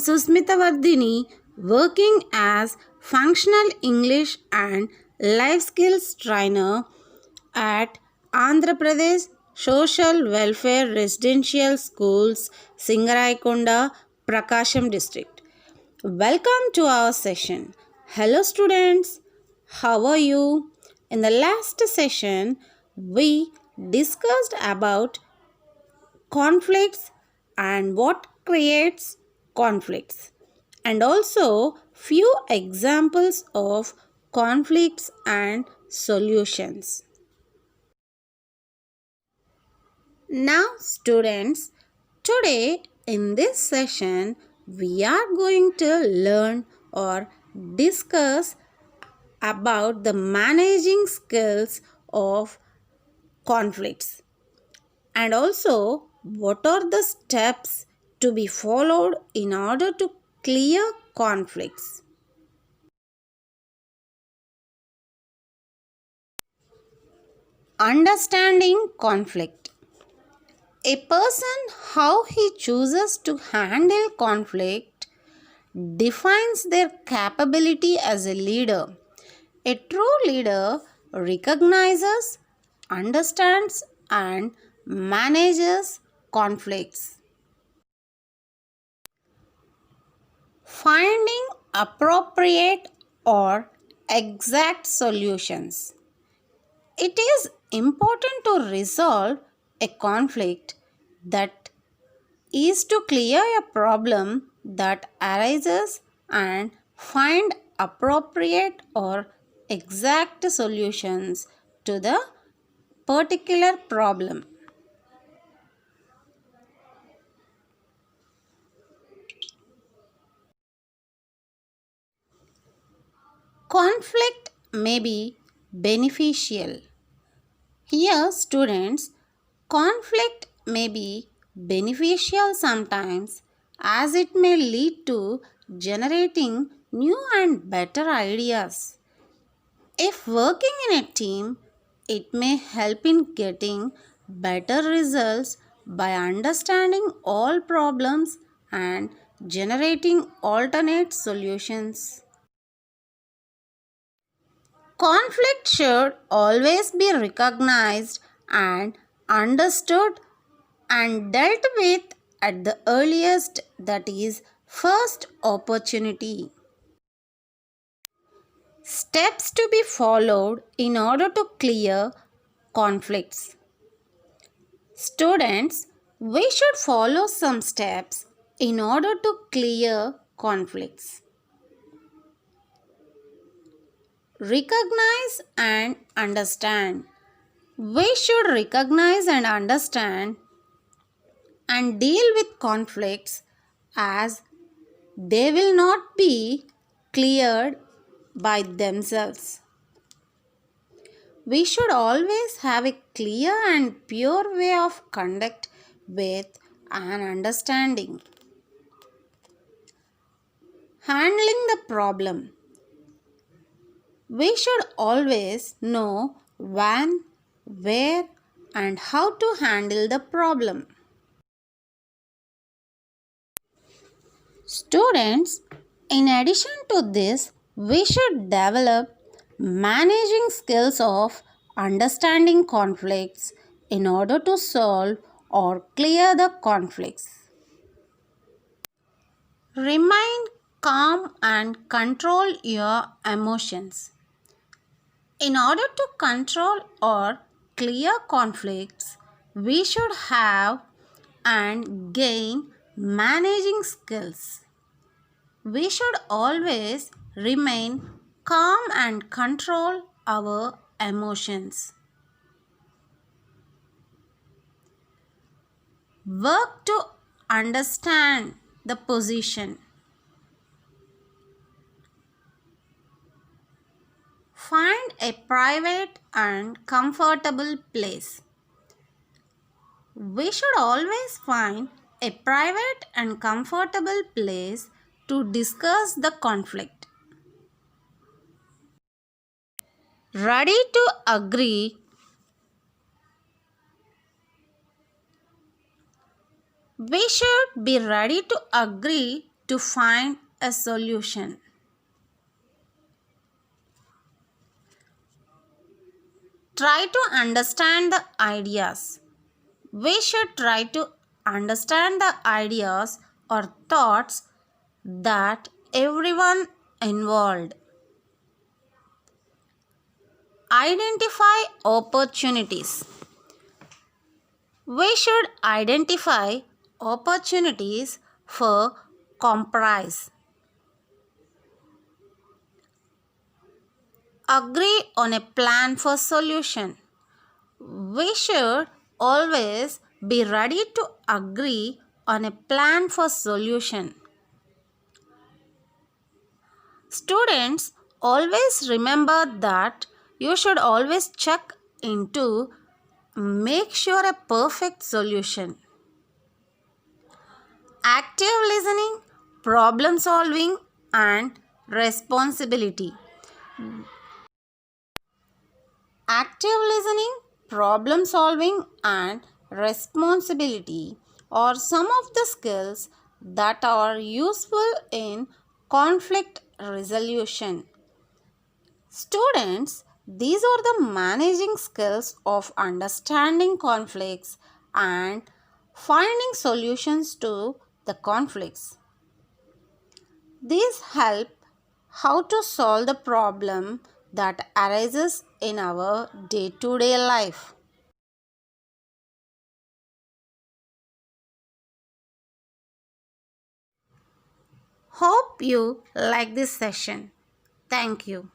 Susmita Vardhini, working as functional English and life skills trainer at Andhra Pradesh Social Welfare Residential Schools, Singaraikonda, Prakasham district. Welcome to our session. Hello students, how are you? In the last session, we discussed about conflicts and what creates conflicts, and also few examples of conflicts and solutions. Now students, today in this session we are going to learn or discuss about the managing skills of conflicts, and also what are the steps to be followed in order to clear conflicts. Understanding conflict. A person, how he chooses to handle conflict defines their capability as a leader. A true leader recognizes, understands, and manages conflicts. Finding appropriate or exact solutions. It is important to resolve a conflict that is to clear a problem that arises and find appropriate or exact solutions to the particular problem. Conflict may be beneficial. Here, students, conflict may be beneficial sometimes as it may lead to generating new and better ideas. If working in a team, it may help in getting better results by understanding all problems and generating alternate solutions. Conflict should always be recognized and understood and dealt with at the earliest, that is, first opportunity. Steps to be followed in order to clear conflicts. Students, we should follow some steps in order to clear conflicts. Recognize and understand. We should recognize and understand and deal with conflicts as they will not be cleared by themselves. We should always have a clear and pure way of conduct with an understanding. Handling the problem. We should always know when, where, and how to handle the problem. Students, in addition to this, we should develop managing skills of understanding conflicts in order to solve or clear the conflicts. Remain calm and control your emotions. In order to control or clear conflicts, we should have and gain managing skills. We should always remain calm and control our emotions. Work to understand the position. Find a private and comfortable place. We should always find a private and comfortable place to discuss the conflict. Ready to agree. We should be ready to agree to find a solution. Try to understand the ideas. We should try to understand the ideas or thoughts that everyone involved. Identify opportunities. We should identify opportunities for compromise. Agree on a plan for solution. We should always be ready to agree on a plan for solution. Students, always remember that you should always check into make sure a perfect solution. Active listening, problem solving, and responsibility. Active listening, problem solving, and responsibility are some of the skills that are useful in conflict resolution. Students, these are the managing skills of understanding conflicts and finding solutions to the conflicts. These help how to solve the problem that arises in our day-to-day life. Hope you like this session. Thank you.